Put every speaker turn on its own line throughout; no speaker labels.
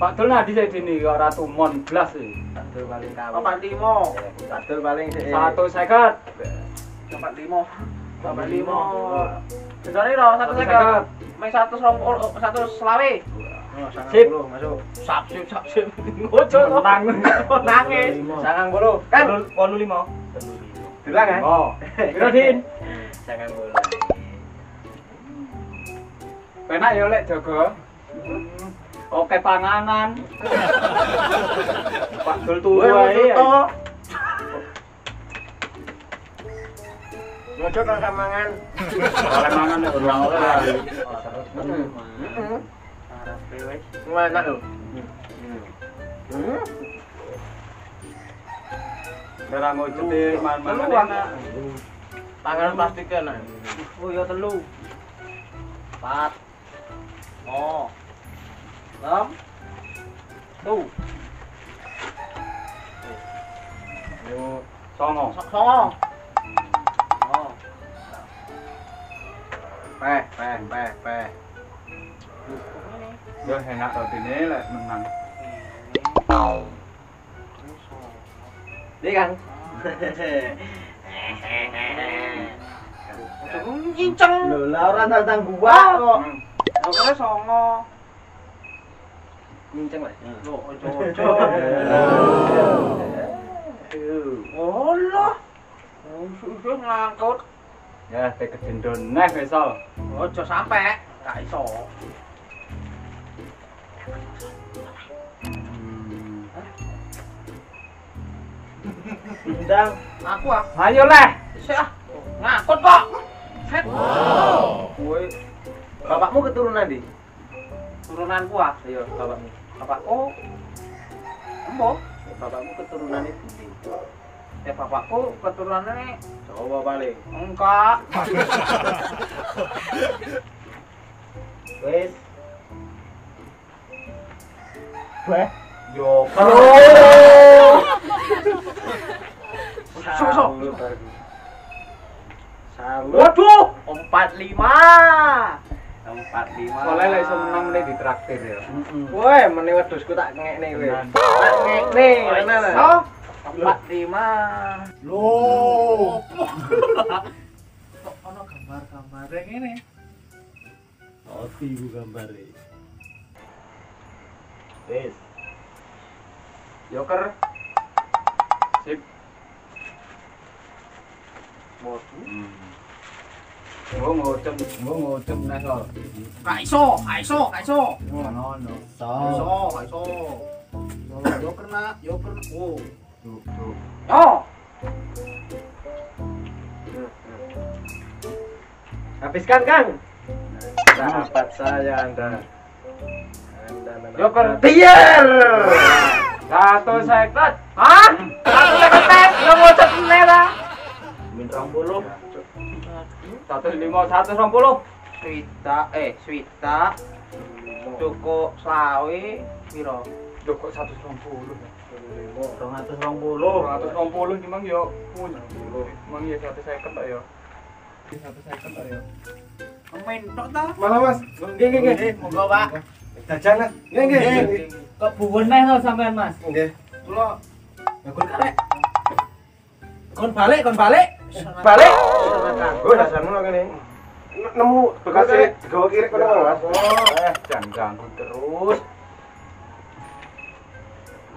Pak Dul nadi saya dini kok Ratu Mon blas sih.
Pak Dul paling kawin.
Papat limo.
Pak Dul paling sih.
150.
Papat limo.
Papat limo.
Sebenarnya roh 150. Main 120 selawe.
Sip.
Masuk.
Sap sip. Ngojo
Menang.
nangis.
90.
Kan 85.
Bilang kan?
Oh. Piro Din?
90.
Penak ya lek jaga. Oke panganan. Pak Dul turu ae.
Ngocok nang kamangan.
Oleh mangan nek ora oleh.
Mana tuh?
Ora ngocetir mangan enak.
Tangan plastiknya nah.
Oh ya telu.
4. Oh. 6. Tuh.
Yo songo.
Songo. Oh.
Peh.
Yo enak rotine lek menang.
Ini kan.
Cincang.
Lho, lah ora tantang gua kok.
Pokoknya songo.
Nginceng wae.
Loh, ojo-ojo. Oh lah. Sudah ngangkut.
Ya tek kedendon neh besok.
Ojo sampe. Gak iso.
Bintang.
Aku
Ayo leh.
Sik ngangkut kok. Set.
Kowe bapakmu keturunan di?
Turunanku
Ayo, bapakmu.
Bapakku. Embo.
Bapakmu keturunan itu di.
Bapakku keturunannya
Jawa paling.
enggak.
Wes.
Weh. Yo.
Sok.
Salut.
Waduh, 45.
45.
Soale lek iso menang meneh ditraktir ya.
Woi, meni wedhusku tak ngekne kowe.
Tenan.
Tak ngekne, tenan.
So, 45.
Loh. Kok ono gambar-gambare ngene?
Oti ku gambare. Wes.
Joker. Sip. Gua ngocem neh kok.
Gak iso.
Ono.
Gak iso.
Yo kena. Oh.
Tuh.
Yo.
Habiskan, Kang. Sahabat saya Anda.
Joker.
Biar.
150.
Hah? Aku tekan yo ngocet meneh ta.
Min 20.
120.
Swita. Cukup selawe piro?
Lho kok 120.
220.
220 memang yo punya. Memang ya 150 tok yo. 150 tok yo.
Main tok ta?
Malah Mas.
Nggih.
Monggo, Pak.
Jajan lah. Nggih.
Kok buwen neh to sampean Mas?
Nggih.
Kula
Ya kon karek. Kon balik.
Balik. Oh, dasarmu lho kene.
Nemu bekas digawa kiri kono Mas.
Jangan ganggu terus.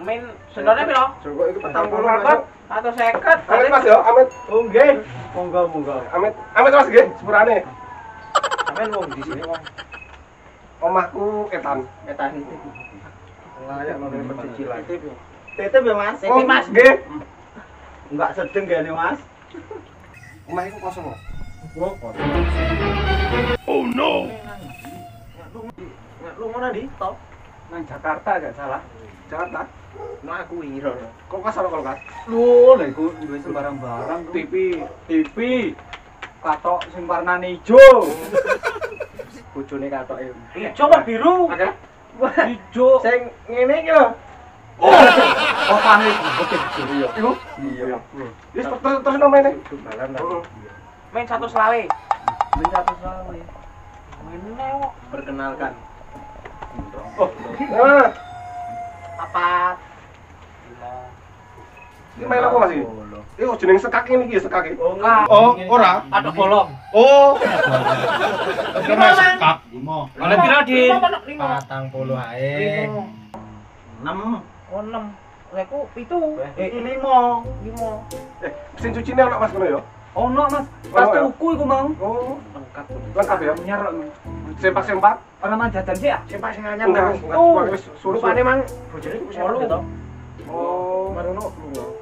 main sebenarnya piro?
Coba iki petang puluh
Berapa?
Mas.
Atau 50?
Amit Mas ya, amit.
Oh nggih. Monggo.
Amit Mas nggih, sepurane.
Sampeyan wong di sini wong
Omahku etan.
etan.
Layak nang pencicilan.
Tetep ya Mas.
Oh,
Mas.
nggih.
Enggak sedeng gane Mas.
Omah iku kosong Mas.
Nggak lu mana di top?
Nang Jakarta gak salah.
Jakarta.
Nah aku wiro.
Kok kasar kok kas?
Lho, lha iku duwe sembarang-barang. TV. Katok sing warnane ijo.
Bojone katoke.
Coba biru.
Oke.
Ijo.
Sing ngene iki lho.
Oh, panik betul ya.
Iku.
Iya.
Wis terus nomene.
Balan
Main 1 selawe.
Ben 100 wae.
Main neo.
perkenalkan.
Oh. Nah.
Iki main apa masih? Iki jeneng sekak ini iki sekak iki.
Oh, enggak.
Oh, ora.
Ada bolong.
Oh.
Sekak.
Oleh pira, Din?
40 ae. 6.
Oh, 6. Leku itu.
Iki 5.
5.
Sing cucine ana Mas kono ya?
Oh, no, Mas. Pas
Oh, ya.
tuku iku, Mang.
Oh,
Lengkap.
lengkap ya.
Nyerok.
Sempak-sempak.
Orang mang jajan sih ya?
Sempak sing anyar enggak. Wis suruh.
Rupane mang
bojone iku
Walu.
sempak to. Oh, marono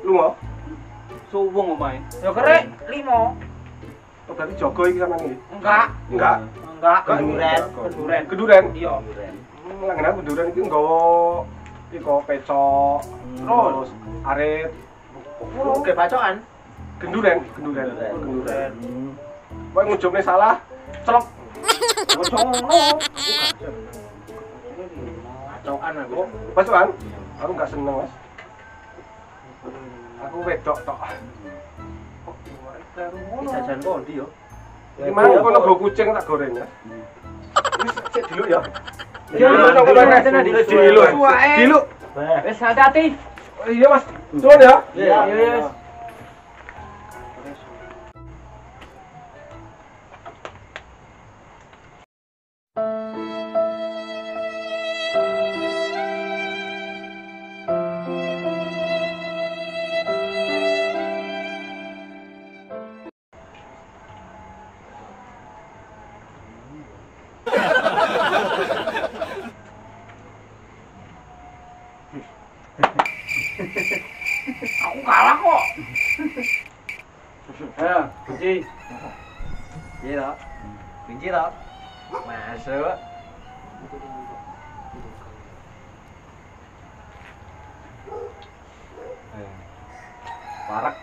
lunga.
Suwung omae.
Ya kerek 5.
Oh, berarti jogo iki sampean iki.
Enggak.
Enggak.
Enggak.
Kenduren.
Kenduren.
Keduren.
Iya.
Langganan keduren iki nggawa iko pecok, terus arit.
Oke, bacokan.
Genduren. Kowe ngujubne salah, celok.
Bacokan aku.
Pasukan? Aku enggak seneng, Mas. Aku wedok tok.
Jajan kondi yo.
Iki mau kono go kucing tak goreng ya. Wis cek diluk ya.
Ya,
diluk. Diluk.
Wis hati-hati.
Iya, Mas. Suwun ya.
Iya, yes. Aku kalah kok.
Ayo, kunci.
Iya toh. Kunci toh. Masuk.
Parak.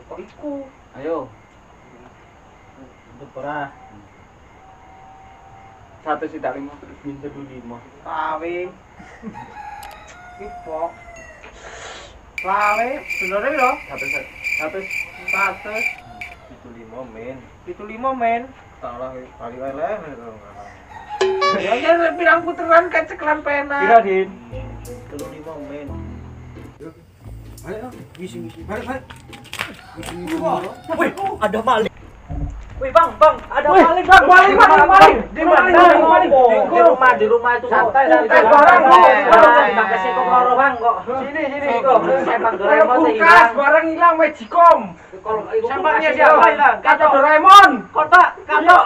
Kok iku?
Ayo.
Untuk ora.
1 sidak 5 terus minta dulu 5.
Lawe. Kipok. Lawe, bener lho.
1
75 men. 75 men.
Salah kali eleh.
Ya ya pirang puteran kan ceklan pena.
Pira, Din?
75 men.
Ayo, misi. Balik.
Wih, ada maling. Wih, Bang, ada maling, Bang. Maling. Di mana? Di rumah itu. Santai. Barang kok. Bang kasih kok loro, Bang, kok. Sini. Kok Sempak Doraemon hilang.
Barang hilang Magicom.
Kalau itu
Sempaknya siapa hilang?
Kato
Doraemon.
Kota, Kato.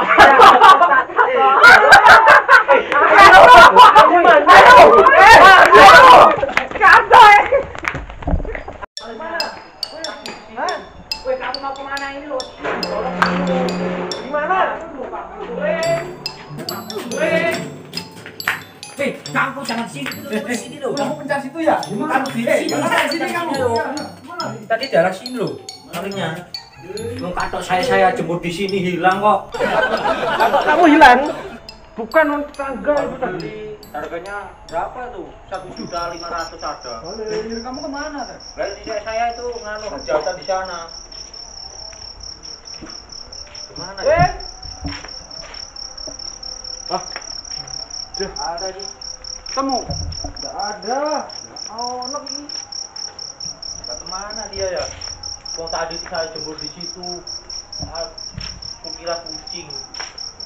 Weh, kamu mau kemana ini lo? Gimana?
Hei, kamu jangan sini dulu.
Kamu pencet situ ya?
Kamu di sini kamu. Tadi daerah sini loh. Malingnya. Lu katok saya jemput di sini hilang kok.
Katok kamu hilang? Bukan tangga itu tadi. Harganya berapa tuh? 1.500.000 ada.
Kamu kemana, Teh?
Lah saya itu nganu hajatan di sana. Gimana ya? Ada di
Temu.
enggak ada. Oh, nok ini. Enggak kemana dia ya? Wong tadi saya jemur di situ. Aku kira kucing.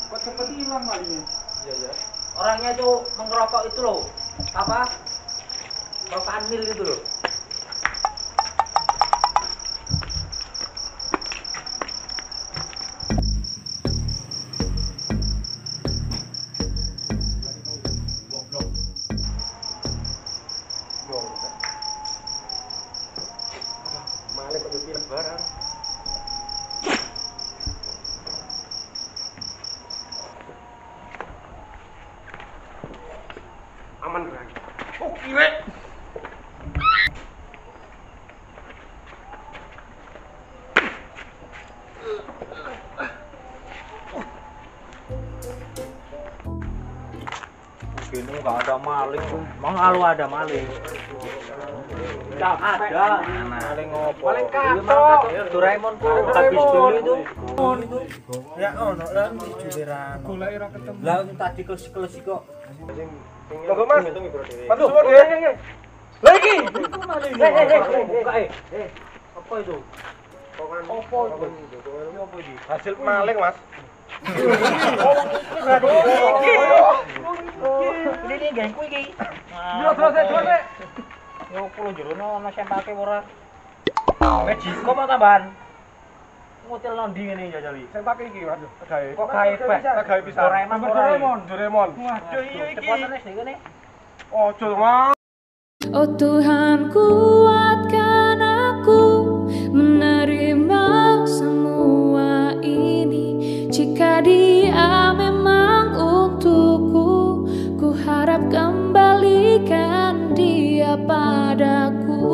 Kok cepet hilang malingnya?
Iya ya. Orangnya tuh mengerokok itu loh. Apa? Rokokan mil itu loh.
Maling kok pilih barang. Aman kan? Oh, kira.
Sini nggak ada maling. Mau ngalu ada maling. Nggak ada. Maling ngopo? Maling katok. Doraemon tuh habis dulu itu.
Ya ono lah di juleran.
Golek ora ketemu.
Lah tadi keles kok.
Monggo Mas. Patu suwun nggih.
Lagi. Apa itu?
Hasil maling, Mas.
Ini gengku iki.
Terus.
Yo pulo jerono ana sempake ora. Jisko apa tambahan? Ngutil nondi ngene jajali.
Sempake iki, Mas. Gawe.
Kok gawe beh?
Gawe pisan. Doraemon.
Waduh iya iki. Cepatan wis kene.
Ojo, Mas.
Oh Tuhan, kuatkan aku menerima semua ini. Jika Dia memang untukku, ku harap kembalikan Dia padaku.